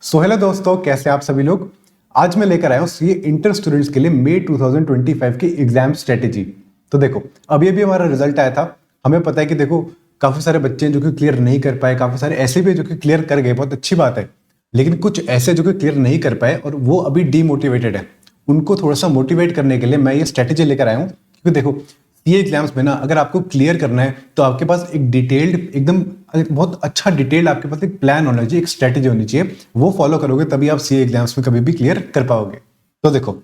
So hello दोस्तों, कैसे आप सभी लोग। आज मैं लेकर आया हूँ सीए इंटर स्टूडेंट्स के लिए मई 2025 की एग्जाम स्ट्रेटेजी। तो देखो, अभी अभी हमारा रिजल्ट आया था। हमें पता है कि देखो काफी सारे बच्चे हैं जो कि क्लियर नहीं कर पाए, काफी सारे ऐसे भी जो कि क्लियर कर गए, बहुत अच्छी बात है। लेकिन कुछ ऐसे जो कि क्लियर नहीं कर पाए और वो अभी डीमोटिवेटेड है, उनको थोड़ा सा मोटिवेट करने के लिए मैं ये स्ट्रेटेजी लेकर आया हूँ। क्योंकि देखो, ये एग्जाम्स में ना अगर आपको क्लियर करना है तो आपके पास एक डिटेल्ड एकदम बहुत अच्छा डिटेल्ड आपके पास एक प्लान होना चाहिए, एक स्ट्रेटेजी होनी चाहिए। वो फॉलो करोगे तभी आप सीए एग्जाम्स में कभी भी क्लियर कर पाओगे। तो देखो,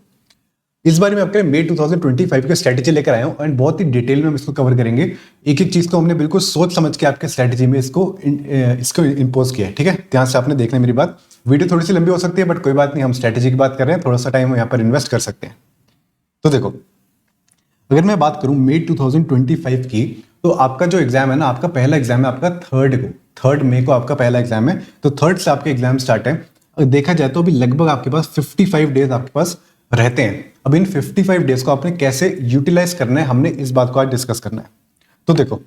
इस बार मैं आपके मई 2025 की स्ट्रेटेजी लेकर आया हूँ एंड बहुत ही डिटेल में हम इसको कवर करेंगे। एक एक चीज को हमने बिल्कुल सोच समझ के आपके स्ट्रेटेजी में इसको इंपोज किया है। ठीक है, ध्यान से आपने देखना मेरी बात। वीडियो थोड़ी सी लंबी हो सकती है बट कोई बात नहीं, हम स्ट्रेटेजी की बात कर रहे हैं, थोड़ा सा टाइम हम यहाँ पर इन्वेस्ट कर सकते हैं। तो देखो, अगर मैं बात करूं मई 2025 की, तो आपका जो एग्जाम है ना, आपका पहला एग्जाम है आपका थर्ड मई को आपका पहला एग्जाम है। तो थर्ड से आपके एग्जाम स्टार्ट है। अगर देखा जाए तो अभी लगभग आपके पास 55 डेज आपके पास रहते हैं। अब इन 55 डेज को आपने कैसे यूटिलाइज करना है, हमने इस बात को आज डिस्कस करना है। तो देखो,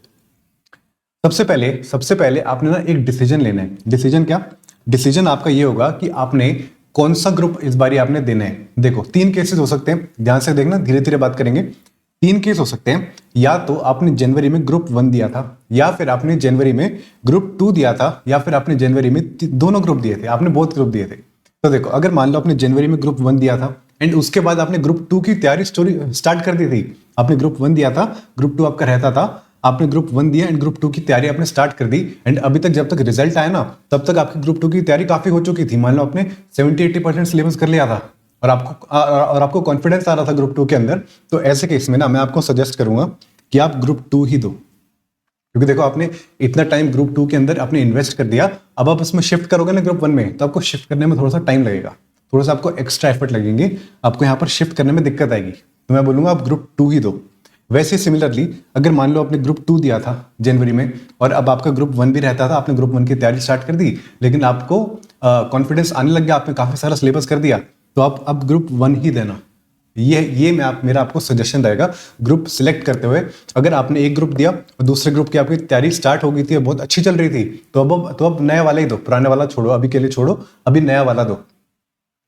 सबसे पहले आपने ना एक डिसीजन लेना है। डिसीजन क्या? डिसीजन आपका ये होगा कि आपने कौन सा ग्रुप इस बारी आपने देना है। देखो, तीन केसेस हो सकते हैं, ध्यान से देखना, धीरे धीरे बात करेंगे। तीन केस हो सकते हैं, या तो आपने जनवरी में ग्रुप 1 दिया था, या फिर आपने जनवरी में ग्रुप 2 दिया था, या फिर आपने जनवरी में दोनों ग्रुप दिए थे, आपने बहुत ग्रुप दिए थे। तो देखो, अगर मान लो आपने जनवरी में ग्रुप 1 दिया था एंड उसके बाद आपने ग्रुप 2 की तैयारी स्टार्ट कर दी थी। आपने ग्रुप 1 दिया था, ग्रुप 2 आपका रहता था, आपने ग्रुप 1 दिया एंड ग्रुप 2 की तैयारी आपने स्टार्ट कर दी एंड अभी तक जब तक रिजल्ट आया ना तब तक आपकी ग्रुप 2 की तैयारी काफी हो चुकी थी। मान लो आपने 70-80% सिलेबस कर लिया था और आपको कॉन्फिडेंस आ रहा था ग्रुप 2 के अंदर। तो ऐसे केस में ना मैं आपको सजेस्ट करूंगा कि आप ग्रुप 2 ही दो। क्योंकि देखो, आपने इतना टाइम ग्रुप 2 के अंदर आपने इन्वेस्ट कर दिया, अब आप इसमें शिफ्ट करोगे ना ग्रुप 1 में, तो आपको शिफ्ट करने में थोड़ा सा टाइम लगेगा, थोड़ा सा आपको एक्स्ट्रा एफर्ट लगेंगे, आपको यहाँ पर शिफ्ट करने में दिक्कत आएगी। तो मैं बोलूंगा आप ग्रुप 2 ही दो। वैसे सिमिलरली, अगर मान लो आपने ग्रुप 2 दिया था जनवरी में और अब आपका ग्रुप 1 भी रहता था, आपने ग्रुप 1 की तैयारी स्टार्ट कर दी, लेकिन आपको कॉन्फिडेंस आने लग गया, आपने काफी सारा सिलेबस कर दिया, तो आप अब ग्रुप 1 ही देना। ये मेरा आपको सजेशन रहेगा ग्रुप सिलेक्ट करते हुए। अगर आपने एक ग्रुप दिया और दूसरे ग्रुप की आपकी तैयारी स्टार्ट हो गई थी, बहुत अच्छी चल रही थी, तो अब नया वाला ही दो, पुराने वाला छोड़ो, अभी के लिए छोड़ो, अभी नया वाला दो।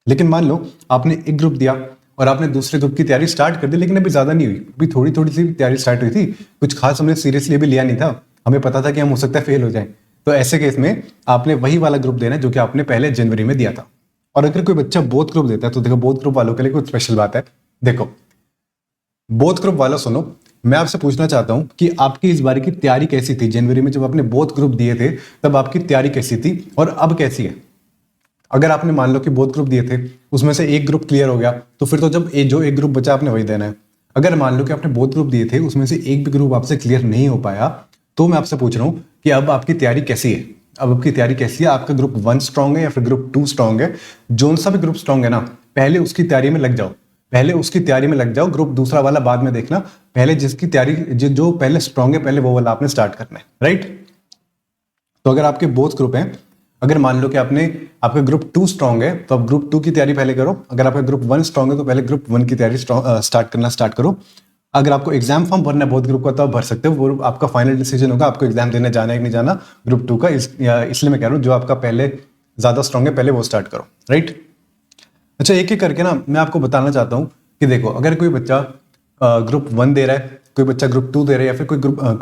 लेकिन मान लो आपने एक ग्रुप दिया और आपने दूसरे ग्रुप की तैयारी स्टार्ट कर दी, लेकिन अभी ज्यादा नहीं हुई, अभी थोड़ी थोड़ी सी तैयारी स्टार्ट हुई थी, कुछ खास हमने सीरियसली भी लिया नहीं था, हमें पता था कि हम हो सकता है फेल हो जाए। तो ऐसे केस में आपने वही वाला ग्रुप देना है जो कि आपने पहले जनवरी में दिया था। और अगर कोई बच्चा बोथ ग्रुप देता है तो देखो, बोथ ग्रुप वालों के लिए कुछ स्पेशल बात है। देखो, बोथ ग्रुप वालों सुनो, मैं आपसे पूछना चाहता हूं कि आपकी इस बारी की तैयारी कैसी थी। जनवरी में जब आपने बोथ ग्रुप दिए थे तब आपकी तैयारी कैसी थी और अब कैसी है। अगर आपने मान लो कि बोथ ग्रुप दिए थे, उसमें से एक ग्रुप क्लियर हो गया, तो फिर तो जब जो एक ग्रुप बचा आपने वही देना है। अगर मान लो कि आपने बोथ ग्रुप दिए थे, उसमें से एक भी ग्रुप आपसे क्लियर नहीं हो पाया, तो मैं आपसे पूछ रहा हूँ कि अब आपकी तैयारी कैसी है। अब आपकी तैयारी कैसी है? आपका ग्रुप 1 स्ट्रांग है या फिर ग्रुप 2 स्ट्रांग है? जोन सा भी ग्रुप स्ट्रांग है ना, पहले उसकी तैयारी में लग जाओ, पहले उसकी तैयारी में लग जाओ। ग्रुप दूसरा वाला बाद में देखना, पहले जिसकी तैयारी जो पहले स्ट्रांग है, पहले वो वाला आपने स्टार्ट करना है, राइट। तो अगर आपके बोथ ग्रुप हैं, अगर मान लो कि आपका ग्रुप 2 स्ट्रांग है, तो आप ग्रुप 2 की तैयारी पहले करो। अगर आपका ग्रुप 1 स्ट्रांग है तो पहले ग्रुप 1 की तैयारी स्टार्ट करो। अगर आपको एग्जाम फॉर्म भरना है बहुत ग्रुप का तो आप भर सकते हो, वो आपका फाइनल डिसीजन होगा, आपको एग्जाम देने जाना है कि नहीं जाना ग्रुप 2 का। इसलिए मैं कह रहा हूँ जो आपका पहले ज्यादा स्ट्रांग है पहले वो स्टार्ट करो, राइट। अच्छा, एक एक करके ना मैं आपको बताना चाहता हूँ कि देखो, अगर कोई बच्चा ग्रुप 1 दे रहा है, कोई बच्चा ग्रुप 2 दे रहा है, या फिर कोई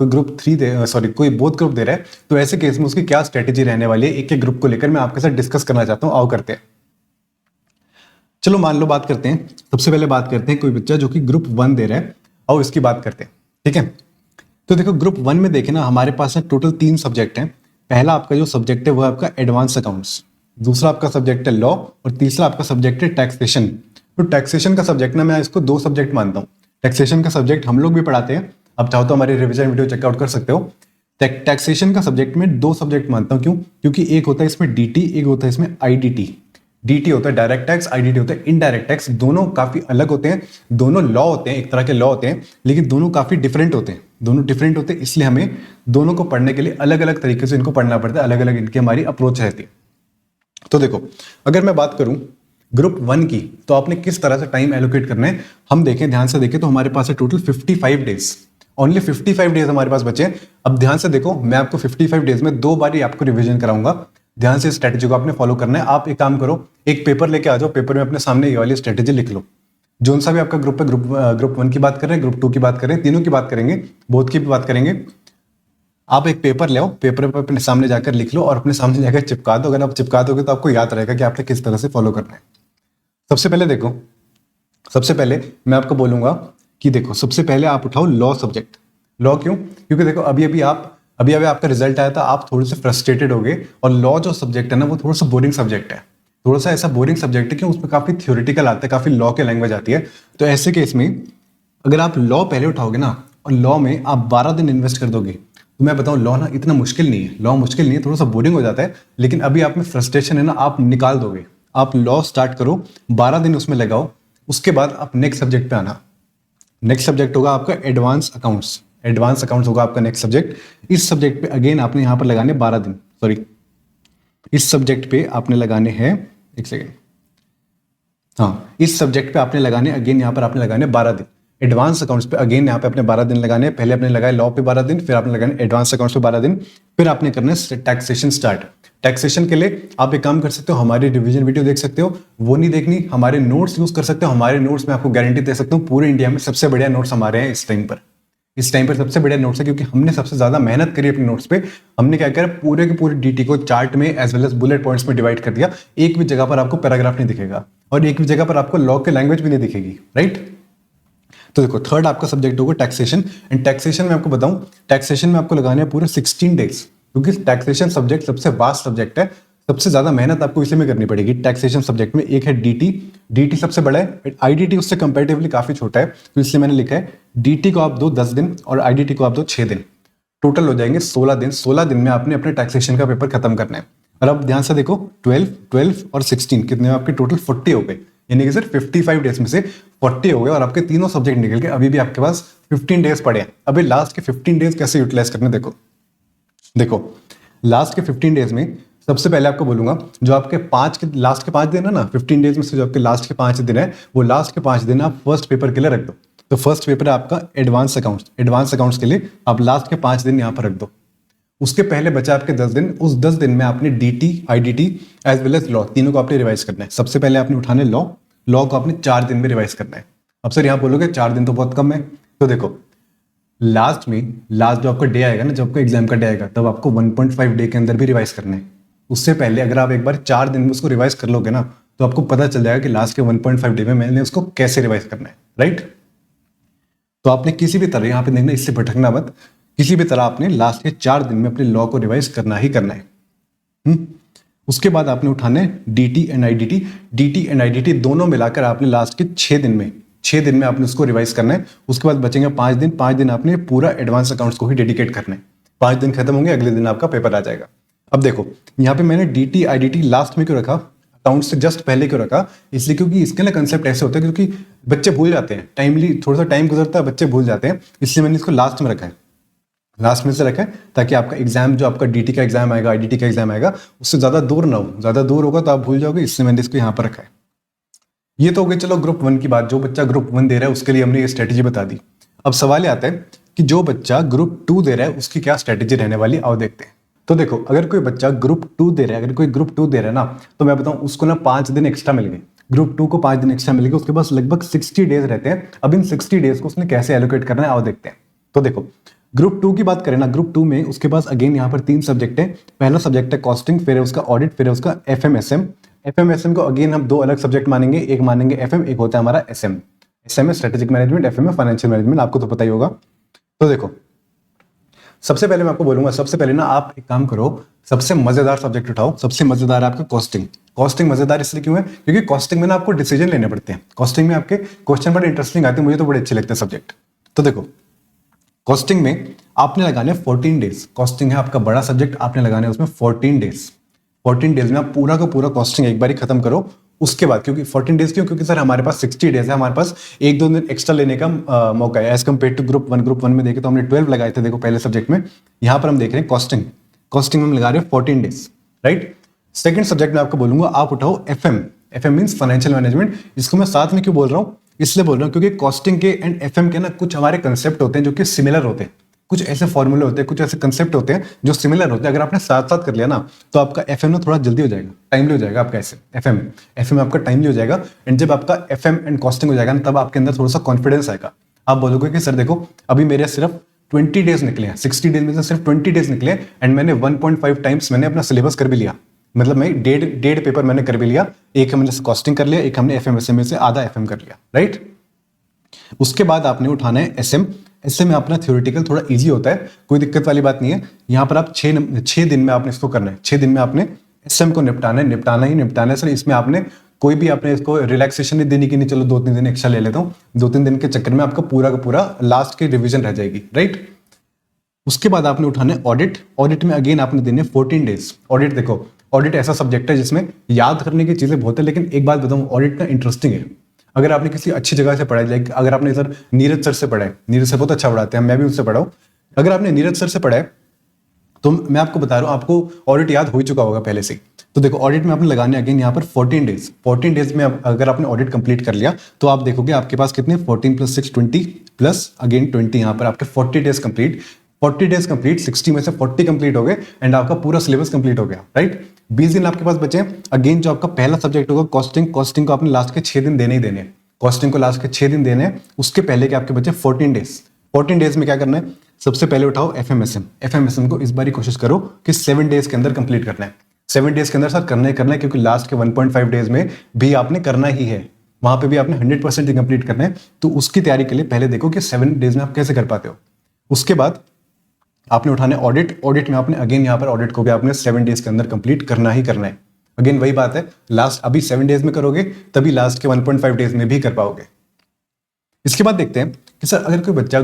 ग्रुप 3 कोई बोथ ग्रुप दे रहा है, तो ऐसे केस में उसकी क्या स्ट्रेटेजी रहने वाली है, एक एक ग्रुप को लेकर मैं आपके साथ डिस्कस करना चाहता हूँ। आओ करते हैं, चलो मान लो बात करते हैं। सबसे पहले बात करते हैं कोई बच्चा जो कि ग्रुप 1 दे रहा है, और इसकी बात करते हैं, ठीक है। तो देखो, ग्रुप 1 में देखे ना, हमारे पास है टोटल 3 सब्जेक्ट हैं। पहला आपका जो सब्जेक्ट है वो है आपका एडवांस अकाउंट्स, दूसरा आपका सब्जेक्ट है लॉ, और तीसरा आपका सब्जेक्ट है टैक्सेशन। तो टैक्सेशन का सब्जेक्ट ना मैं इसको 2 सब्जेक्ट मानता हूँ। टैक्सेशन का सब्जेक्ट हम लोग भी पढ़ाते हैं, आप चाहो तो हमारी रिवीजन वीडियो चेकआउट कर सकते हो। टैक्सेशन का सब्जेक्ट में 2 सब्जेक्ट मानता हूँ। क्यों? क्योंकि एक होता है इसमें डीटी, एक होता है इसमें आईडीटी। डीटी होता है डायरेक्ट टैक्स, आईडीटी होता है इनडायरेक्ट टैक्स। दोनों काफी अलग होते हैं, दोनों लॉ होते हैं, एक तरह के लॉ होते हैं, लेकिन दोनों काफी डिफरेंट होते हैं। दोनों डिफरेंट होते हैं, इसलिए हमें दोनों को पढ़ने के लिए अलग अलग तरीके से इनको पढ़ना पड़ता है, अलग अलग इनकी हमारी अप्रोच रहती है। तो देखो, अगर मैं बात करूं ग्रुप 1 की, तो आपने किस तरह से टाइम एलोकेट करना है हम देखें, ध्यान से देखें। तो हमारे पास है टोटल 55 डेज, ओनली 55 डेज हमारे पास बचे हैं। अब ध्यान से देखो, मैं आपको 55 डेज में 2 बार आपको रिवीजन कराऊंगा। ध्यान से स्ट्रेटेजी को आपने फॉलो करना है। आप एक काम करो, एक पेपर लेके आ जाओ, पेपर में अपने सामने ये वाली स्ट्रेटेजी लिख लो। जोन सा भी आपका ग्रुप है, ग्रुप 1 की बात कर रहे हैं, ग्रुप 2 की बात कर रहे हैं, तीनों की बात करेंगे, बोथ की भी बात करेंगे। आप एक पेपर ले आओ, पेपर पर अपने सामने जाकर लिख लो और अपने सामने जाकर चिपका दो। अगर आप चिपका दोगे तो आपको याद रहेगा कि आपने किस तरह से फॉलो करना है। सबसे पहले देखो, सबसे पहले मैं आपको बोलूंगा कि देखो, सबसे पहले आप उठाओ लॉ सब्जेक्ट। लॉ क्यों? क्योंकि देखो अभी अभी आपका रिजल्ट आया था, आप थोड़े से फ्रस्ट्रेटेड हो गए, और लॉ जो सब्जेक्ट है ना वो थोड़ा सा बोरिंग सब्जेक्ट है। थोड़ा सा ऐसा बोरिंग सब्जेक्ट है कि उसमें काफी थ्योरेटिकल आता है, काफी लॉ के लैंग्वेज आती है। तो ऐसे केस में अगर आप लॉ पहले उठाओगे ना और लॉ में आप 12 दिन इन्वेस्ट कर दोगे, तो मैं बताऊं लॉ ना इतना मुश्किल नहीं है, लॉ मुश्किल नहीं है, थोड़ा सा बोरिंग हो जाता है, लेकिन अभी आप में फ्रस्ट्रेशन है ना, आप निकाल दोगे। आप लॉ स्टार्ट करो, 12 दिन उसमें लगाओ, उसके बाद आप नेक्स्ट सब्जेक्ट पे आना। नेक्स्ट सब्जेक्ट होगा आपका एडवांस अकाउंट्स। एडवांस अकाउंट्स होगा आपका नेक्स्ट सब्जेक्ट। इस सब्जेक्ट पे अगेन आपने यहाँ पर लगाने 12 दिन, सॉरी इस सब्जेक्ट पे आपने लगाने हैं, एक सेकेंड, हाँ इस सब्जेक्ट पे आपने लगाने अगेन यहाँ पर आपने लगाने 12 दिन। एडवांस अकाउंट्स पे अगेन यहाँ पे अपने 12 दिन लगाने हैं। पहले आपने लगाए लॉ पे 12 दिन, फिर आपने लगाने एडवांस अकाउंट्स पे 12 दिन, फिर आपने करना है टैक्सेशन स्टार्ट। टैक्सेशन के लिए आप एक काम कर सकते हो, हमारी रिवीजन वीडियो देख सकते हो, वो नहीं देखनी, हमारे नोट्स यूज कर सकते हो। हमारे नोट्स में आपको गारंटी दे सकता हूँ, पूरे इंडिया में सबसे बढ़िया नोट्स हमारे हैं इस टाइम पर। इस टाइम पर सबसे बढ़िया नोट्स है, क्योंकि हमने सबसे ज्यादा मेहनत करी अपने नोट्स पे। हमने क्या किया, पूरे के पूरे डीटी को चार्ट में as well as bullet points में डिवाइड कर दिया। एक भी जगह पर आपको पैराग्राफ नहीं दिखेगा और एक भी जगह पर आपको लॉ के लैंग्वेज भी नहीं दिखेगी, राइट। तो देखो थर्ड आपका सब्जेक्ट होगा टैक्सेशन। एंड टैक्सेशन में आपको बताऊं, टैक्सेशन में आपको लगाने हैं पूरे 16 डेज, क्योंकि टैक्सेशन सब्जेक्ट सबसे वास्ट सब्जेक्ट है। सबसे ज्यादा मेहनत आपको इसी में करनी पड़ेगी टैक्सेशन सब्जेक्ट में। एक है डीटी, डीटी सबसे बड़ा है, आईडीटी उससे कंपैरेटिवली काफी छोटा है, तो इसलिए मैंने लिखा है डीटी को आप दो 10 दिन और आईडीटी को आप दो 6 दिन, टोटल हो जाएंगे 16 दिन। 16 दिन में आपने अपने टैक्सेशन का पेपर खत्म करना है। और अब ध्यान से देखो, 12 और 16 कितने आपके टोटल 40 हो गए, यानी कि सर 55 डेज में से 40 हो गए और आपके तीनों सब्जेक्ट निकल गए। अभी भी आपके पास 15 डेज पड़े हैं। अभी लास्ट के 15 डेज कैसे यूटिलाइज करने, देखो लास्ट के 15 डेज में सबसे पहले आपको बोलूंगा, जो आपके लास्ट के 5 दिन है ना, 15 डेज में से जो आपके लास्ट के 5 दिन है, वो लास्ट के 5 दिन आप फर्स्ट पेपर के लिए रख दो। तो फर्स्ट पेपर है आपका एडवांस अकाउंट्स। एडवांस अकाउंट्स के लिए आप लास्ट के 5 दिन यहाँ पर रख दो। उसके पहले बचा आपके 10 दिन। उस 10 दिन में आपने DT, IDT as well as law तीनों को आपने रिवाइज करना है। सबसे पहले आपने उठाने लॉ को आपने 4 दिन में रिवाइज करना है। अब सर यहाँ बोलोगे 4 दिन तो बहुत कम है, तो देखो लास्ट जो आपका डे आएगा ना, जब आपका एग्जाम का डे आएगा, तब आपको 1.5 डे के अंदर भी रिवाइज करना है। उससे पहले अगर आप एक बार 4 दिन में उसको रिवाइज कर लोगे ना, तो आपको पता चल जाएगा कि लास्ट के 1.5 डे में मैंने उसको कैसे रिवाइज करना है, राइट। तो आपने किसी भी तरह यहाँ पे देखना, इससे भटकना मत, किसी भी तरह आपने लास्ट के 4 दिन में अपने लॉ को रिवाइज करना ही करना है। उसके बाद आपने उठाने DT and IDT. DT and IDT दोनों मिलाकर आपने लास्ट के 6 दिन में आपने उसको रिवाइज करना है। उसके बाद बचेंगे 5 दिन। 5 दिन आपने पूरा एडवांस अकाउंट्स को ही डेडिकेट करना है। 5 दिन खत्म होंगे, अगले दिन आपका पेपर आ जाएगा। अब देखो यहाँ पे मैंने डीटी आईडीटी लास्ट में क्यों रखा, अकाउंट से जस्ट पहले क्यों रखा, इसलिए क्योंकि इसके लिए कंसेप्ट ऐसे होते हैं, क्योंकि बच्चे भूल जाते हैं, टाइमली थोड़ा सा टाइम गुजरता है, बच्चे भूल जाते हैं, इसलिए मैंने इसको लास्ट में रखा है। लास्ट में से रखा है ताकि आपका एग्जाम, जो आपका डीटी का एग्जाम आएगा, आईडीटी का एग्जाम आएगा, उससे ज्यादा दूर ना हो। ज्यादा दूर होगा तो आप भूल जाओगे, इसलिए मैंने इसको यहाँ पर रखा है। ये तो हो गई चलो ग्रुप 1 की बात। जो बच्चा ग्रुप 1 दे रहा है उसके लिए हमने ये स्ट्रेटेजी बता दी। अब सवाल आता है कि जो बच्चा ग्रुप 2 दे रहा है उसकी क्या स्ट्रेटेजी रहने वाली, आओ देखते हैं। तो देखो अगर कोई बच्चा ग्रुप 2 दे रहा है, ना, तो मैं बताऊं उसको ना 5 दिन एक्स्ट्रा मिल गए। ग्रुप 2 को 5 दिन एक्स्ट्रा मिल गए, उसके पास लगभग 60 डेज रहते हैं। अब इन 60 डेज को उसने कैसे एलोकेट करना है, आओ देखते हैं। तो देखो ग्रुप 2 की बात करें ना, ग्रुप 2 में उसके पास अगेन यहाँ पर 3 सब्जेक्ट है। पहला सब्जेक्ट है कॉस्टिंग, फिर है उसका ऑडिट, फिर है उसका एफएमएसएम। एफएमएसएम को अगेन हम 2 अलग सब्जेक्ट मानेंगे, एक मानेंगे एफएम, एक होता है हमारा एसएम। एसएम है स्ट्रेटेजिक मैनेजमेंट, एफएम है फाइनेंशियल मैनेजमेंट, आपको तो पता ही होगा। तो देखो सबसे पहले मैं आपको बोलूंगा, सबसे पहले ना आप एक काम करो, सबसे मजेदार सब्जेक्ट उठाओ। सबसे मजेदार आपका कॉस्टिंग। कॉस्टिंग मजेदार इसलिए क्यों है, क्योंकि कॉस्टिंग में ना आपको डिसीजन लेने पड़ते हैं। कॉस्टिंग में आपके क्वेश्चन बड़े इंटरेस्टिंग आते हैं, मुझे तो बड़े अच्छे लगते हैं सब्जेक्ट। तो देखो कॉस्टिंग में आपने लगाने 14 डेज। कॉस्टिंग है आपका बड़ा सब्जेक्ट, आपने लगाने उसमें 14 डेज। 14 डेज में आप पूरा का पूरा कॉस्टिंग एक बार ही खत्म करो। उसके बाद क्योंकि 14 डेज क्यों, क्योंकि सर हमारे पास 60 डेज है, हमारे पास 1-2 दिन एक्स्ट्रा लेने का मौका है as compare to group 1। Group 1 में देखे तो हमने 12 लगाए थे, देखो पहले सब्जेक्ट में। यहाँ पर हम देख रहे हैं कॉस्टिंग। कॉस्टिंग में हम लगा रहे हैं 14 डेज, राइट। सेकंड सब्जेक्ट में आपको बोलूंगा आप उठाओ FM. FM means financial management. इसको मैं साथ में क्यों बोल रहा हूँ, इसलिए बोल रहा हूँ क्योंकि कॉस्टिंग के एंड एफएम के ना कुछ हमारे कंसेप्ट होते हैं जो कि सिमिलर होते हैं। कुछ ऐसे फॉर्मूले होते हैं, कुछ ऐसे कंसेप्ट होते हैं जो सिमिलर होते हैं। अगर आपने साथ साथ कर लिया ना तो आपका एफएम ना थोड़ा जल्दी हो जाएगा, टाइमली हो जाएगा आपका। ऐसे एफएम आपका टाइमली हो जाएगा। एंड जब आपका एफएम एंड कॉस्टिंग हो जाएगा ना, तब आपके अंदर थोड़ा सा कॉन्फिडेंस आएगा। आप बोलोगे कि सर देखो अभी मेरे सिर्फ 20 डेज निकले हैं, 60 डेज में से सिर्फ 20 डेज निकले एंड मैंने 1.5 टाइम्स मैंने अपना सिलेबस कर भी लिया। मतलब मैं डेढ़ पेपर मैंने कर भी लिया। एक हमने कॉस्टिंग कर लिया, एक हमने एफएम एसएम से आधा एफएम कर लिया, राइट। उसके बाद आपने उठाना है एसएम। एसएम में अपना थ्योरेटिकल थोड़ा इजी होता है, कोई दिक्कत वाली बात नहीं है। यहाँ पर आप 6 दिन में आपने इसको करना है। 6 दिन में आपने एसएम को निपटाना है सर। इसमें आपने कोई भी आपने इसको रिलैक्सेशन नहीं देनी कि नहीं चलो 2-3 दिन एक्स्ट्रा ले लेता हूँ। 2-3 दिन के चक्कर में आपका पूरा का पूरा लास्ट की रिविजन रह जाएगी, राइट। उसके बाद आपने उठाना है ऑडिट। ऑडिट में अगेन आपने देने 14 डेज। ऑडिट देखो, ऑडिट ऐसा सब्जेक्ट है जिसमें याद करने की चीजें बहुत है, लेकिन एक बात बताऊं, ऑडिट ना इंटरेस्टिंग है। अगर आपने किसी अच्छी जगह से पढ़ा है, लाइक अगर आपने सर नीरज सर से पढ़ा है, नीरज सर बहुत अच्छा पढ़ाते हैं, मैं भी उनसे पढ़ा हूँ। अगर आपने नीरज सर से पढ़ा है तो मैं आपको बता रहा हूँ, आपको ऑडिट याद हो चुका होगा पहले से। तो देखो ऑडिट में आपने लगाने अगेन यहाँ पर 14 डेज। 14 डेज में अगर आपने ऑडिट कंप्लीट कर लिया तो आप देखोगे आपके पास कितने 14 + 6 20 प्लस अगेन 20, यहाँ पर आपके 40 डेज कंप्लीट। 40 डेज कंप्लीट, 60 में से 40 कंप्लीट हो गए एंड आपका पूरा सिलेबस कंप्लीट हो गया, राइट। 20 दिन आपके पास बचे। अगेन जो आपका पहला सब्जेक्ट होगा कॉस्टिंग को आपने लास्ट के 6 दिन देने ही देने। कॉस्टिंग को लास्ट के 6 दिन देने हैं। उसके पहले के आपके बचे 14 डेज। 14 डेज में क्या करना है, सबसे पहले उठाओ एफएमएसएम। एफएमएसएम को इस बार कोशिश करो कि 7 डेज के अंदर कंप्लीट करना है। 7 डेज के अंदर सर करना है क्योंकि लास्ट के 1.5 डेज में भी आपने करना ही है, वहां पे भी आपने 100% ही कंप्लीट करना है। तो उसकी तैयारी के लिए पहले देखो कि 7 डेज में आप कैसे कर पाते हो। उसके बाद आपने उठाने ऑडिट। ऑडिट में आपने अगेन यहाँ पर ऑडिट को भी आपने 7 डेज के अंदर कंप्लीट करना ही करना है। अगेन वही बात है, लास्ट अभी 7 डेज में करोगे तभी लास्ट के 1.5 डेज में भी कर पाओगे। इसके बाद देखते हैं कि सर अगर कोई बच्चा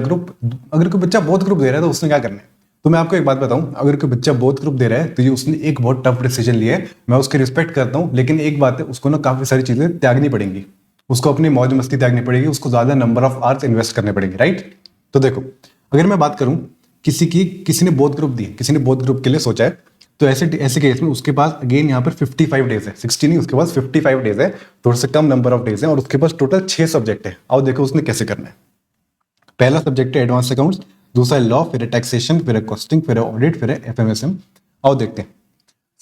बोथ ग्रुप दे रहा है तो उसने क्या करना है। तो मैं आपको एक बात बताऊं, अगर कोई बच्चा बोथ ग्रुप दे रहा है तो ये उसने एक बहुत टफ डिसीजन लिया है। मैं उसकी रिस्पेक्ट करता हूं, लेकिन एक बात है, उसको ना काफी सारी चीजें त्यागनी पड़ेंगी। उसको अपनी मौज मस्ती त्यागनी पड़ेगी, उसको ज्यादा नंबर ऑफ आवर्स इन्वेस्ट करने पड़ेंगे, राइट। तो देखो अगर मैं बात करूं किसी ने बोथ ग्रुप दी, किसी ने बोथ ग्रुप के लिए सोचा है, तो ऐसे केस में उसके पास अगेन यहाँ पर 55 डेज है। 60 नहीं, उसके पास 55 डेज है, थोड़ा सा कम नंबर ऑफ डेज है, और उसके पास टोटल 6 सब्जेक्ट है। आओ देखो उसने कैसे करना है। पहला सब्जेक्ट है एडवांस अकाउंट्स, दूसरा लॉ, फिर है टैक्सेशन, फिर है कॉस्टिंग, फिर है ऑडिट, फिर है एफएमएसएम। आओ देखते हैं।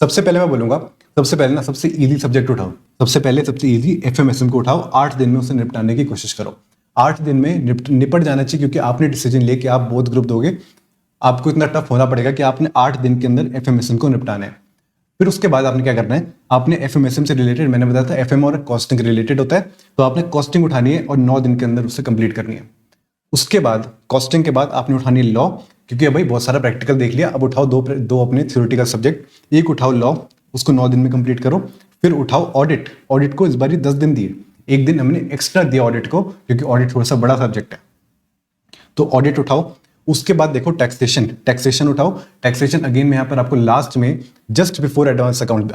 सबसे पहले मैं बोलूंगा, सबसे पहले ना सबसे इजी सब्जेक्ट उठाओ। सबसे इजी एफएमएसएम को उठाओ। 8 दिन में उसे निपटाने की कोशिश करो। 8 दिन में निपट जाना चाहिए, क्योंकि आपने डिसीजन लिया कि आप बोथ ग्रुप दोगे। आपको इतना टफ होना पड़ेगा कि आपने 8 दिन के अंदर एफएमएसएम को निपटाना है। फिर उसके बाद आपने क्या करना है, आपने एफएमएसएम से रिलेटेड, मैंने बताया था एफएम और कॉस्टिंग रिलेटेड होता है, तो आपने कॉस्टिंग उठानी है और 9 दिन के अंदर उसे कंप्लीट करनी है। उसके बाद कॉस्टिंग के बाद आपने उठानी है लॉ, क्योंकि भाई बहुत सारा प्रैक्टिकल देख लिया, अब उठाओ दो अपने थ्योरेटिकल सब्जेक्ट। एक उठाओ लॉ, उसको 9 दिन में कंप्लीट करो। फिर उठाओ ऑडिट। ऑडिट को इस बार 10 दिन दिए, एक दिन हमने एक्स्ट्रा दिया ऑडिट को, क्योंकि ऑडिट थोड़ा सा बड़ा सब्जेक्ट है, तो ऑडिट उठाओ। उसके बाद देखो टैक्सेशन उठाओ। टैक्सेशन अगेन में यहाँ पर आपको लास्ट में जस्ट बिफोर एडवांस अकाउंट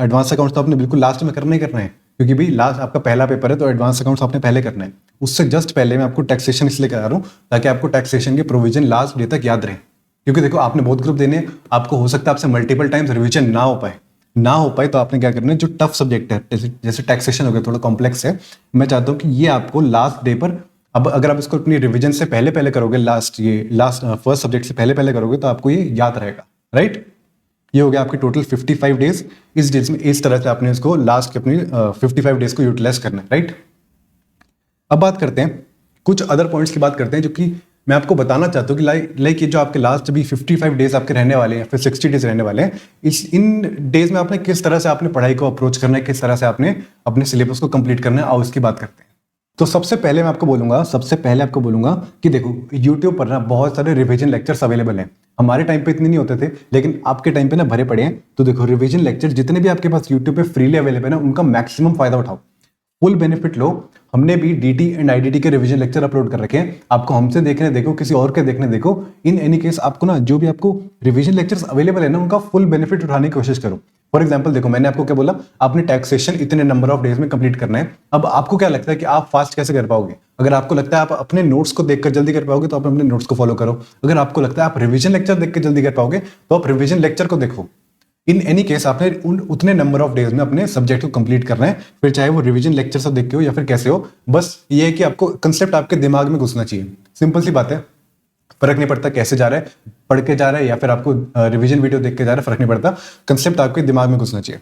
तो आपने बिल्कुल लास्ट में करना ही करना है, क्योंकि भाई लास्ट आपका पहला पेपर है, तो एडवांस अकाउंट्स आपने पहले करना है। उससे जस्ट पहले मैं आपको टैक्सेशन इसलिए करा रहा हूँ ताकि आपको टैक्सेशन के प्रोविजन लास्ट डे तक याद रहे। क्योंकि देखो आपने बहुत ग्रुप देने, आपको हो सकता है आपसे मल्टीपल टाइम्स रिविजन ना हो पाए, तो आपने क्या करना है, जो टफ सब्जेक्ट है जैसे टैक्सेशन हो गया, थोड़ा कॉम्प्लेक्स है, मैं चाहता हूँ कि ये आपको लास्ट डे पर, अब अगर आप इसको अपनी रिवीजन से पहले करोगे, फर्स्ट सब्जेक्ट से पहले करोगे, तो आपको ये याद रहेगा, राइट। ये हो गया आपके टोटल 55 डेज। इस डेज में इस तरह से आपने इसको लास्ट के अपनी 55 डेज को यूटिलाइज करना है, राइट। अब बात करते हैं कुछ अदर पॉइंट्स की बात करते हैं, जो कि मैं आपको बताना चाहता हूँ कि लाइक ये जो आपके लास्ट अभी 55 डेज आपके रहने वाले हैं, फिर 60 डेज रहने वाले हैं, इन डेज में आपने किस तरह से आपने पढ़ाई को अप्रोच करना है, किस तरह से आपने अपने सिलेबस को कंप्लीट करना है, आओ इसकी बात करते हैं। तो सबसे पहले आपको बोलूंगा कि देखो YouTube पर ना बहुत सारे रिवीजन लेक्चर्स अवेलेबल हैं। हमारे टाइम पे इतने नहीं होते थे, लेकिन आपके टाइम पे ना भरे पड़े हैं। तो देखो रिवीजन लेक्चर जितने भी आपके पास YouTube पे फ्रीली अवेलेबल है ना, उनका मैक्सिमम फायदा उठाओ, फुल बेनिफिट लो। हमने भी DT एंड IDT के रिवीजन लेक्चर अपलोड कर रखे हैं, आपको हमसे देखने देखो, किसी और के देखने देखो। इन एनी केस आपको ना जो भी आपको रिवीजन लेक्चर्स अवेलेबल है ना, उनका फुल बेनिफिट उठाने की कोशिश करो। फॉर एग्जाम्पल देखो, मैंने आपको क्या बोला, आपने टैक्सेशन इतने नंबर ऑफ डेज में कंप्लीट करना है। अब आपको क्या लगता है कि आप फास्ट कैसे कर पाओगे? अगर आपको लगता है आप अपने नोट्स को देखकर जल्दी कर पाओगे, तो आप अपने नोट्स को फॉलो करो। अगर आपको लगता है आप रिवीजन लेक्चर देख के जल्दी कर पाओगे, तो आप रिवीजन लेक्चर को देखो। इन एनी केस आपने उतने नंबर ऑफ डेज में अपने सब्जेक्ट को कंप्लीट करना है, फिर चाहे वो रिवीजन लेक्चर से देख के हो या फिर कैसे हो। बस ये है कि आपको कंसेप्ट आपके दिमाग में घुसना चाहिए। सिंपल सी बात है, फर्क नहीं पड़ता कैसे जा रहा है, पढ़ के जा रहे हैं या फिर आपको रिवीजन वीडियो देख के जा रहे हैं, फर्क नहीं पड़ता, कंसेप्ट आपके दिमाग में घुसना चाहिए।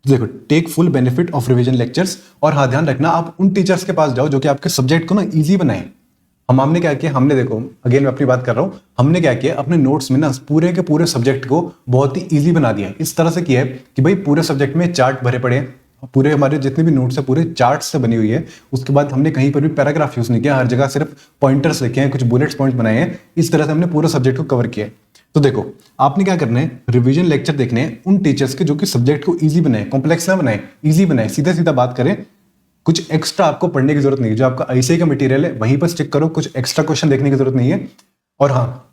तो देखो, take full benefit of revision lectures. और हाँ, ध्यान रखना आप उन टीचर्स के पास जाओ जो कि आपके सब्जेक्ट को ना ईजी बनाए। हमने क्या किया, हमने देखो अगेन मैं अपनी बात कर रहा हूँ, हमने क्या किया अपने नोट्स में ना पूरे के पूरे सब्जेक्ट को बहुत ही ईजी बना दिया है। इस तरह से किया है कि भाई पूरे सब्जेक्ट में चार्ट भरे पड़े हैं, पूरे हमारे जितने भी नोट्स है पूरे चार्ट से बनी हुई है। उसके बाद हमने कहीं पर भी पैराग्राफ यूज नहीं किया, हर जगह सिर्फ पॉइंटर्स लिखे हैं, कुछ बुलेट्स पॉइंट्स बनाए हैं। इस तरह से हमने पूरे सब्जेक्ट को कवर किया है। तो देखो, आपने क्या करना है, रिवीजन लेक्चर देखने हैं उन टीचर्स के जो कि सब्जेक्ट को ईजी बनाए, कॉम्प्लेक्स ना बनाए, ईजी बनाए, सीधा सीधा बात करें। कुछ एक्स्ट्रा आपको पढ़ने की जरूरत नहीं है, जो आपका आईसीआई का मटेरियल है वहीं पर स्टिक करो, कुछ एक्स्ट्रा क्वेश्चन देखने की जरूरत नहीं है। और हाँ,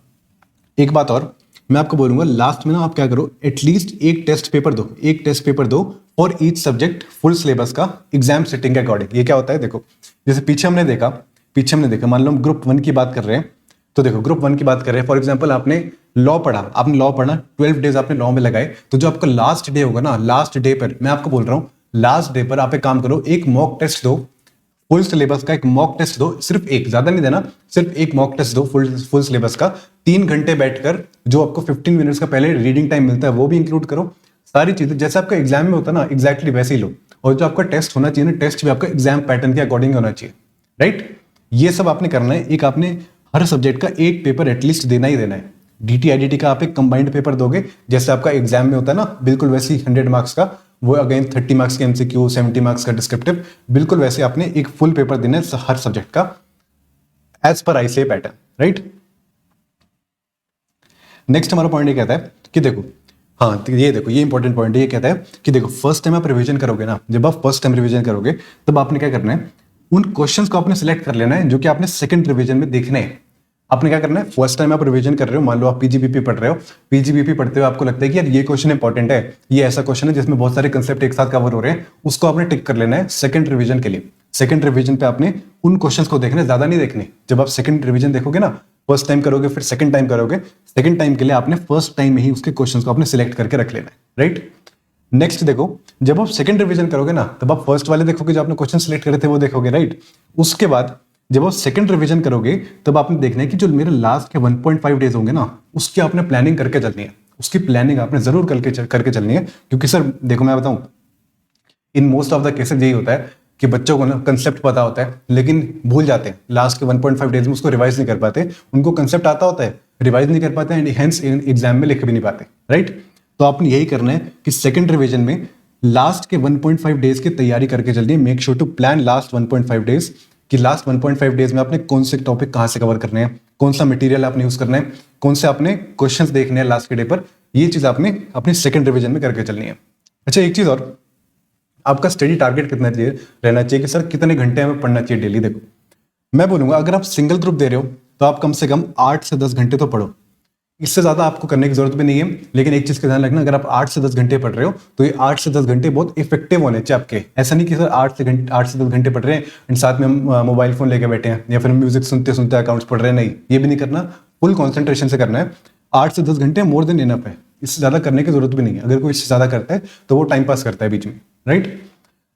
एक बात और मैं आपको बोलूंगा, लास्ट में ना आप क्या करो, एटलीस्ट एक टेस्ट पेपर दो, एक टेस्ट पेपर दो for each subject, full syllabus का, एग्जाम सेटिंग के अकॉर्डिंग। ये क्या होता है, देखो जैसे पीछे हमने देखा, मान लो हम ग्रुप 1 की बात कर रहे हैं, तो देखो ग्रुप 1 की बात कर रहे हैं, फॉर एग्जांपल आपने लॉ पढ़ा, 12 डेज आपने लॉ में लगाए, तो जो आपका लास्ट डे होगा ना, लास्ट डे पर मैं आपको बोल रहा हूँ, लास्ट डे पर आप एक काम करो, एक मॉक टेस्ट दो, फुल सिलेबस का एक मॉक टेस्ट दो, सिर्फ एक, ज्यादा नहीं देना, सिर्फ एक मॉक टेस्ट दो फुल सिलेबस का, 3 घंटे बैठकर, जो आपको 15 मिनट्स का पहले रीडिंग टाइम मिलता है वो भी इंक्लूड करो। सारी चीजें जैसे आपका एग्जाम में होता है ना, एग्जैक्टली वैसे ही लो। और जो आपका टेस्ट होना चाहिए ना, टेस्ट भी आपका एग्जाम पैटर्न के अकॉर्डिंग होना चाहिए, राइट। ये सब आपने करना है। एक आपने हर सब्जेक्ट का एक पेपर एटलीस्ट देना ही देना है। डीटी आईडीटी का आप एक कंबाइंड पेपर दोगे, जैसे आपका एग्जाम में होता है ना, बिल्कुल वैसे ही 100 मार्क्स का, वो अगेन 30 मार्क्स के एमसीक्यू, 70 मार्क्स का डिस्क्रिप्टिव, बिल्कुल वैसे आपने एक फुल पेपर देना है हर सब्जेक्ट का, as per ICI pattern, right. Next हमारा पॉइंट ये कहता है कि देखो, हाँ तो ये देखो, ये इंपॉर्टेंट पॉइंट है, ये कहता है कि देखो फर्स्ट टाइम आप रिवीजन करोगे ना, जब आप फर्स्ट टाइम रिवीजन करोगे तब आपने क्या करना है, उन क्वेश्चंस को आपने सिलेक्ट कर लेना है जो कि आपने सेकंड रिवीजन में देखने हैं। आपने क्या करना है, फर्स्ट टाइम आप रिवीजन कर रहे हो, मान लो आप पीजीबीपी पढ़ रहे हो, पीजीबीपी पढ़ते हुए आपको लगता है कि यार ये क्वेश्चन इंपॉर्टेंट है, ये ऐसा क्वेश्चन है जिसमें बहुत सारे कंसेप्ट एक साथ कवर हो रहे हैं, उसको आपने टिक कर लेना है सेकंड रिवीजन के लिए। सेकंड रिवीजन पे आपने उन क्वेश्चंस को देखने, ज्यादा नहीं देखने। जब आप सेकंड रिवीजन देखोगे ना, फर्स्ट टाइम करोगे फिर सेकंड टाइम करोगे, सेकंड टाइम के लिए आपने फर्स्ट टाइम में ही उसके क्वेश्चंस को आपने सिलेक्ट करके रख लेना है, राइट। नेक्स्ट देखो, जब आप सेकंड रिवीजन करोगे ना, तब आप फर्स्ट वाले देखोगे, जो आपने क्वेश्चन सिलेक्ट करे थे वो देखोगे, राइट। उसके बाद जब आप सेकंड रिवीजन करोगे तब आपने देखना है कि जो मेरे लास्ट के 1.5 डेज होंगे ना, उसकी आपने प्लानिंग करके चलनी है, उसकी प्लानिंग आपने जरूर करके चलनी है। क्योंकि सर देखो मैं बताऊं, in most of the cases यही होता है कि बच्चों को ना कंसेप्ट पता होता है लेकिन भूल जाते हैं, लास्ट के 1.5 डेज में उसको रिवाइज नहीं कर पाते। उनको कंसेप्ट आता होता है, रिवाइज नहीं कर पाते एंड हेंस एग्जाम में लिख भी नहीं पाते, राइट। तो आपने यही करना है कि सेकंड रिवीजन में लास्ट के 1.5 डेज की तैयारी करके चलनी है। Make sure to plan last 1.5 days, कि लास्ट 1.5 डेज में आपने कौन से टॉपिक कहाँ से कवर करने हैं, कौन सा मटेरियल आपने यूज करना है, कौन से आपने क्वेश्चंस देखने हैं लास्ट के डे पर, ये चीज आपने अपनी सेकंड रिवीजन में करके चलनी है। अच्छा एक चीज और, आपका स्टडी टारगेट कितना चाहिए रहना चाहिए कि सर कितने घंटे हमें पढ़ना चाहिए डेली। देखो मैं बोलूंगा, अगर आप सिंगल ग्रुप दे रहे हो तो आप कम से कम 8 से 10 घंटे तो पढ़ो, इससे ज्यादा आपको करने की जरूरत भी नहीं है। लेकिन एक चीज का ध्यान रखना, अगर आप 8 से 10 घंटे पढ़ रहे हो तो ये 8 से 10 घंटे बहुत इफेक्टिव होने चाहिए आपके। ऐसा नहीं कि सर 8 से 10 घंटे पढ़ रहे हैं एंड साथ में हम मोबाइल फोन लेके बैठे हैं या फिर म्यूजिक सुनते सुनते अकाउंट्स पढ़ रहे हैं, नहीं, ये भी नहीं करना। फुल कॉन्सेंट्रेशन से करना है। 8 से 10 घंटे मोर देन इनफ है, इससे ज्यादा करने की जरूरत भी नहीं है। अगर कोई इससे ज्यादा करता है तो वो टाइम पास करता है बीच में, राइट।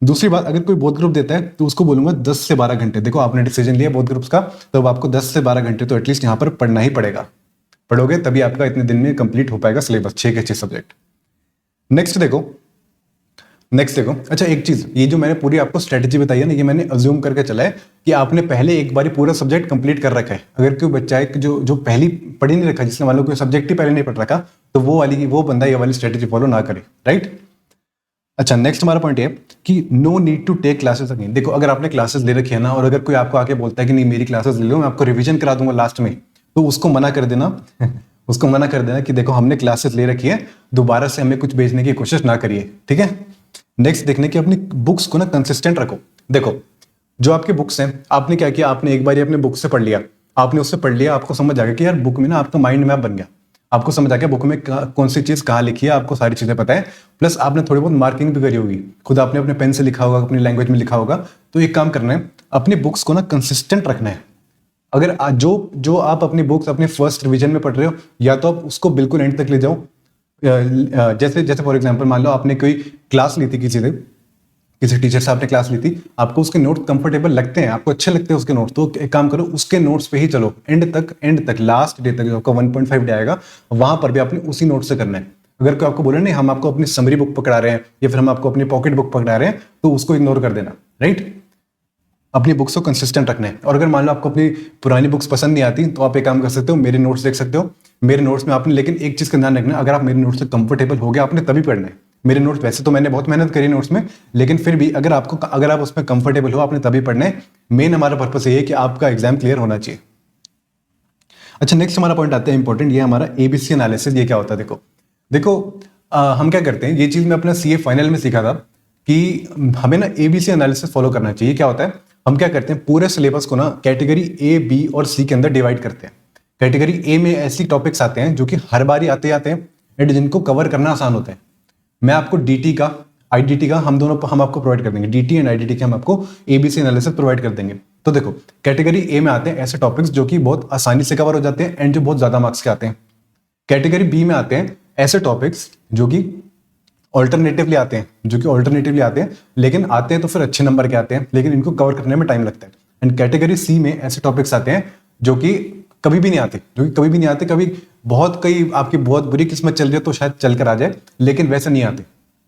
दूसरी बात, अगर कोई बोथ ग्रुप देता है तो उसको बोलूंगा 10 से 12 घंटे। देखो आपने डिसीजन लिया बोथ ग्रुप्स का, तो अब आपको 10 से 12 घंटे तो एटलीस्ट यहाँ पर पढ़ना ही पड़ेगा। पढ़ोगे तभी आपका इतने दिन में कंप्लीट हो पाएगा सिलेबस, 6 के 6 सब्जेक्ट। नेक्स्ट देखो, अच्छा एक चीज, ये जो मैंने पूरी आपको स्ट्रेटेजी बताई है ना, ये मैंने अज्यूम करके चला है कि आपने पहले एक बार पूरा सब्जेक्ट कंप्लीट कर रखा है। अगर कोई बच्चा है जो पहली पढ़ ही नहीं रखा, जिसने मान लो कोई सब्जेक्ट ही पहले नहीं पढ़ रखा, तो वो बंदा ये वाली स्ट्रेटेजी फॉलो ना करे, राइट। अच्छा नेक्स्ट हमारा पॉइंट है कि no need to take classes again. देखो अगर आपने क्लासेस ले रखी है ना, और अगर कोई आपको आके बोलता है कि नहीं मेरी क्लासेस ले लो, मैं आपको रिवीजन करा दूंगा लास्ट में, तो उसको मना कर देना उसको मना कर देना कि देखो हमने क्लासेस ले रखी है, दोबारा से हमें कुछ भेजने की कोशिश ना करिए, ठीक है। नेक्स्ट देखने की अपनी बुक्स को ना कंसिस्टेंट रखो। देखो जो आपके बुक्स हैं, आपने क्या किया, आपने एक बार अपने बुक से पढ़ लिया, आपने उससे पढ़ लिया, आपको समझ आ गया कि यार बुक में ना आपका माइंड मैप बन गया, आपको समझ आ गया बुक में कौन सी चीज कहाँ लिखी है, आपको सारी चीजें पता है। प्लस आपने थोड़ी बहुत मार्किंग भी करी होगी, खुद आपने अपने पेन से लिखा होगा, अपनी लैंग्वेज में लिखा होगा। तो एक काम करना है, अपनी बुक्स को ना कंसिस्टेंट रखना है। अगर जो आप अपनी बुक्स अपने फर्स्ट रिवीजन में पढ़ रहे हो, या तो आप उसको बिल्कुल एंड तक ले जाओ। जैसे फॉर एग्जांपल मान लो आपने कोई क्लास ली थी किसी टीचर से आपने क्लास ली थी, आपको उसके नोट्स कंफर्टेबल लगते हैं, आपको अच्छे लगते हैं उसके नोट्स, तो एक काम करो उसके नोट्स पे ही चलो एंड तक लास्ट डे तक जो आपका 1.5 डे आएगा वहां पर भी आपने उसी नोट से करना है। अगर कोई आपको बोले नहीं हम आपको अपनी समरी बुक पकड़ा रहे हैं या फिर हम आपको अपनी पॉकेट बुक पकड़ा रहे हैं, तो उसको इग्नोर कर देना, राइट। अपनी बुक्स को कंसिस्टेंट रखना है। और अगर मान लो आपको अपनी पुरानी बुक्स पसंद नहीं आती, तो आप एक काम कर सकते हो, मेरे नोट्स देख सकते हो। मेरे नोट्स में आपने लेकिन एक चीज का ध्यान रखना, अगर आप मेरे नोट्स से कंफर्टेबल हो गया आपने तभी पढ़ना है। मेरे नोट्स वैसे तो मैंने बहुत मेहनत करी नोट्स में, लेकिन फिर भी अगर आप उसमें कंफर्टेबल हो आपने तभी पढ़ना है। मेन हमारा पर्पस ये है कि आपका एग्जाम क्लियर होना चाहिए। अच्छा, नेक्स्ट हमारा पॉइंट आता है इंपॉर्टेंट, ये हमारा एबीसी एनालिसिस। ये क्या होता है? देखो देखो हम क्या करते हैं, ये चीज मैं अपना सीए फाइनल में सीखा था कि हमें ना एबीसी एनालिसिस फॉलो करना चाहिए। क्या होता है, हम क्या करते हैं, पूरे सिलेबस को ना कैटेगरी ए, बी और सी के अंदर डिवाइड करते हैं। कैटेगरी ए में ऐसी टॉपिक्स आते हैं जो कि हर बार आते हैं एंड जिनको कवर करना आसान होता है। मैं आपको डीटी का, आईडीटी का, हम आपको प्रोवाइड कर देंगे। डीटी एंड आईडीटी के हम आपको एबीसी एनालिसिस प्रोवाइड कर देंगे। तो देखो, कैटेगरी ए में आते हैं ऐसे टॉपिक्स जो कि बहुत आसानी से कवर हो जाते हैं एंड जो बहुत ज्यादा मार्क्स के आते हैं। कैटेगरी बी में आते हैं ऐसे टॉपिक्स जो कि ऑल्टरनेटिवली आते हैं, लेकिन आते हैं तो फिर अच्छे नंबर के आते हैं, लेकिन इनको कवर करने में टाइम लगता है। एंड कैटेगरी सी में ऐसे टॉपिक्स आते हैं जो कि कभी भी नहीं आते, कई आपकी बहुत बुरी किस्मत चल रही है तो शायद चल कर आ जाए, लेकिन वैसे नहीं आते।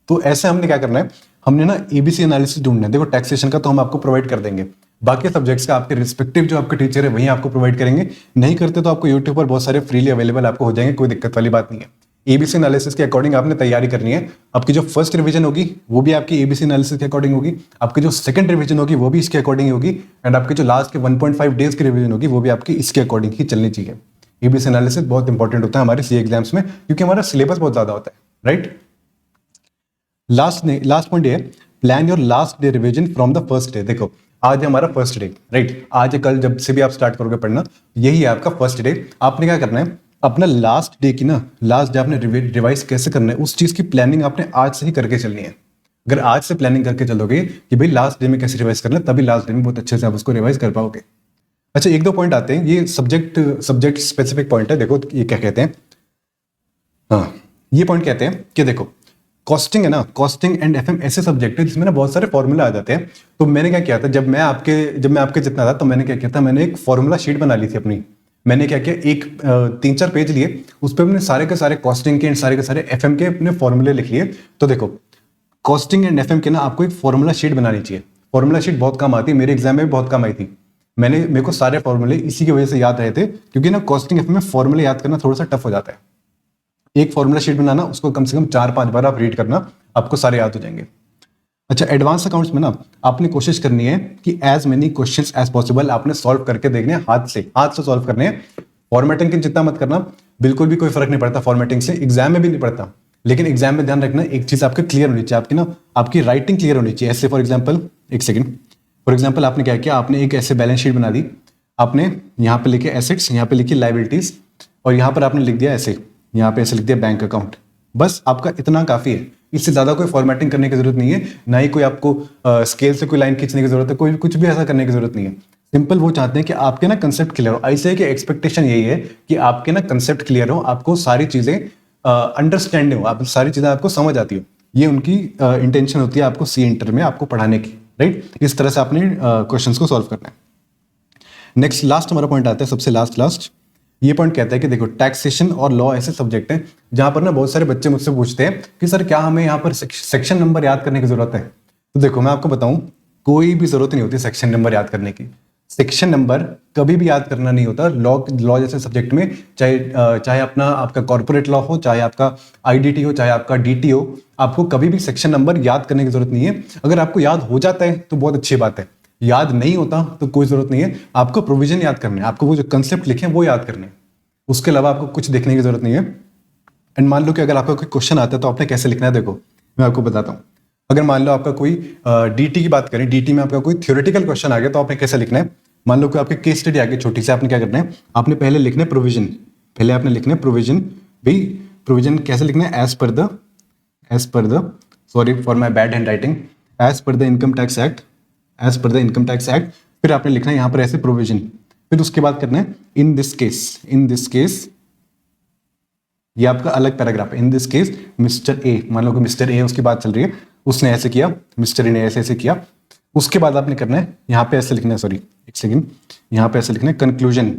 तो ऐसे हमने क्या करना है, हमने ना एबीसी एनालिसिस ढूंढना है। देखो, टैक्सेशन का तो हम आपको प्रोवाइड कर देंगे, बाकी सब्जेक्ट्स का आपके रिस्पेक्टिव जो आपके टीचर है वही आपको प्रोवाइड करेंगे। नहीं करते तो आपको यूट्यूब पर बहुत सारे फ्रीली अवेलेबल आपको हो जाएंगे, कोई दिक्कत वाली बात नहीं है। एबीसी एनालिसिस के अकॉर्डिंग आपने तैयारी करनी है। आपकी जो फर्स्ट रिवीजन होगी वो भी आपकी एबीसी एनालिसिस के अकॉर्डिंग होगी, आपकी जो सेकंड रिवीजन होगी वो भी इसके अकॉर्डिंग होगी, एंड आपकी जो लास्ट के 1.5 डेज की रिवीजन होगी वो भी आपकी इसके अकॉर्डिंग ही चलनी चाहिए। एबीसी एनालिसिस बहुत इंपॉर्टेंट होता है हमारे सी एग्जाम्स में, क्योंकि हमारा सिलेबस बहुत ज्यादा होता है, राइट। लास्ट पॉइंट ये, plan your last day revision from the first day. देखो, आज है हमारा फर्स्ट डे, राइट। आज या कल जब से भी आप स्टार्ट करोगे पढ़ना, यही है आपका फर्स्ट डे। आपने क्या करना है, अपना लास्ट डे आपने रिवाइज कैसे करना है, उस चीज की प्लानिंग आपने आज से ही करके चलनी है। अगर आज से प्लानिंग करके चलोगे कि भाई लास्ट डे में कैसे रिवाइज करना है, तभी लास्ट डे में बहुत अच्छे से आप उसको रिवाइज कर पाओगे। अच्छा, एक दो पॉइंट आते हैं, ये सब्जेक्ट स्पेसिफिक पॉइंट है। देखो ये क्या कहते हैं, हाँ, ये पॉइंट कहते हैं कि देखो, कॉस्टिंग है ना, कॉस्टिंग एंड एफएम ऐसे सब्जेक्ट है जिसमें ना बहुत सारे फॉर्मूला आ जाते हैं। तो मैंने क्या किया था, जब मैं आपके जितना था, तो मैंने क्या किया था, मैंने एक फॉर्मूला शीट बना ली थी अपनी। मैंने क्या किया, एक 3-4 पेज लिए, उस पर मैंने सारे के सारे कॉस्टिंग के एंड सारे के सारे एफएम के अपने फॉर्मूले लिख लिए। तो देखो, कॉस्टिंग एंड एफएम के ना आपको एक फॉर्मूला शीट बनानी चाहिए। फॉर्मूला शीट बहुत काम आती है, मेरे एग्जाम में भी बहुत काम आई थी। मेरे को सारे फॉर्मूले इसी की वजह से याद रहे थे, क्योंकि ना कॉस्टिंग एफएम में फॉर्मूले याद करना थोड़ा सा टफ हो जाता है। एक फॉर्मूला शीट बनाना, उसको कम से कम 4-5 बार आप रीड करना, आपको सारे याद हो जाएंगे। अच्छा, एडवांस अकाउंट्स में ना आपने कोशिश करनी है कि as many questions as possible आपने सॉल्व करके देखने हैं, हाथ से सॉल्व करने हैं। फॉर्मेटिंग की चिंता मत करना, बिल्कुल भी कोई फर्क नहीं पड़ता फॉर्मेटिंग से, एग्जाम में भी नहीं पड़ता। लेकिन एग्जाम में ध्यान रखना, एक चीज आपकी क्लियर होनी चाहिए, आपकी राइटिंग क्लियर होनी चाहिए। ऐसे फॉर एग्जाम्पल आपने क्या किया, आपने एक ऐसे बैलेंस शीट बना दी, आपने यहाँ पे लिखे एसेट्स, यहाँ पे लिखी लाइबिलिटीज, और यहाँ पर आपने लिख दिया ऐसे, यहाँ पे ऐसे लिख दिया बैंक अकाउंट। बस आपका इतना काफी है, इससे ज्यादा कोई फॉर्मेटिंग करने की जरूरत नहीं है, ना ही कोई आपको स्केल से कोई लाइन खींचने की जरूरत है, कोई कुछ भी ऐसा करने की जरूरत नहीं है। सिंपल वो चाहते हैं कि आपके ना कंसेप्ट क्लियर हो। ऐसे कि एक्सपेक्टेशन यही है कि आपके ना कंसेप्ट क्लियर हो, आपको सारी चीजें अंडरस्टैंडिंग हो, आप सारी चीजें आपको समझ आती हो। ये उनकी इंटेंशन होती है आपको सी इंटर में आपको पढ़ाने की, राइट। इस तरह से आपने क्वेश्चंस को सॉल्व करना है। नेक्स्ट लास्ट हमारा पॉइंट आता है, सबसे लास्ट ये पॉइंट कहता है कि देखो, टैक्सेशन और लॉ ऐसे सब्जेक्ट हैं जहां पर ना बहुत सारे बच्चे मुझसे पूछते हैं कि सर क्या हमें यहाँ पर सेक्शन नंबर याद करने की जरूरत है। तो देखो, मैं आपको बताऊं, कोई भी जरूरत नहीं होती सेक्शन नंबर याद करने की। सेक्शन नंबर कभी भी याद करना नहीं होता लॉ जैसे सब्जेक्ट में, चाहे आपका कॉर्पोरेट लॉ हो, चाहे आपका आईडीटी हो, चाहे आपका डीटी हो, आपको कभी भी सेक्शन नंबर याद करने की जरूरत नहीं है। अगर आपको याद हो जाता है तो बहुत अच्छी बात है, याद नहीं होता तो कोई जरूरत नहीं है। आपको प्रोविजन याद करने हैं, आपको वो जो कंसेप्ट लिखे हैं वो याद करने हैं, उसके अलावा आपको कुछ देखने की जरूरत नहीं है। एंड मान लो कि अगर आपका कोई क्वेश्चन आता है तो आपने कैसे लिखना है, देखो मैं आपको बताता हूँ। अगर मान लो आपका कोई डीटी की बात करें, डीटी में आपका कोई थ्योरेटिकल क्वेश्चन आ गया तो आपने कैसे लिखना है। मान लो कि आपकी केस स्टडी आ गई छोटी सी, आपने क्या करना है, आपने पहले लिखना है प्रोविजन, पहले आपने लिखना है प्रोविजन। भाई प्रोविजन कैसे लिखना है, as per the sorry for my bad hand writing, as per the income tax act, फिर आपने लिखना है यहाँ पर ऐसे प्रोविजन, फिर उसके बाद करना है इन दिस केस, ये आपका अलग पैराग्राफ है। In this case mister A, मान लो कि मिस्टर ए उसकी बात चल रही है, उसने ऐसे किया, मिस्टर ए ने ऐसे ऐसे किया। उसके बाद आपने करना है, यहाँ पे ऐसे लिखना है, सॉरी एक सेकेंड, यहाँ पे ऐसे लिखना है कंक्लूजन।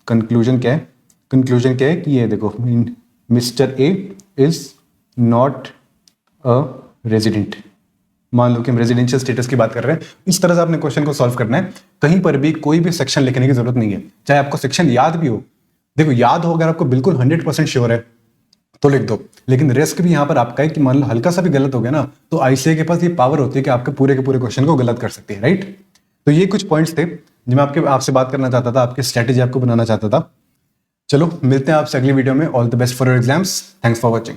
कंक्लूजन क्या है? कंक्लूजन क्या है कि ये देखो, mister A is not a resident. मान लो कि हम रेजिडेंशियल स्टेटस की बात कर रहे हैं। इस तरह से आपने क्वेश्चन को सॉल्व करना है। कहीं पर भी कोई भी सेक्शन लिखने की जरूरत नहीं है, चाहे आपको सेक्शन याद भी हो। देखो याद हो, अगर आपको बिल्कुल 100% श्योर है तो लिख दो, लेकिन रिस्क भी यहाँ पर आपका है कि मान लो हल्का सा भी गलत हो गया ना, तो आईसीए के पास ये पावर होती है कि आपके पूरे के पूरे क्वेश्चन को गलत कर सकती है, राइट। तो ये कुछ पॉइंट्स थे जो मैं आपसे बात करना चाहता था, आपकी स्ट्रेटेजी आपको बनाना चाहता था। चलो मिलते हैं आपसे अगली वीडियो में। All the best for your exams. Thanks for watching.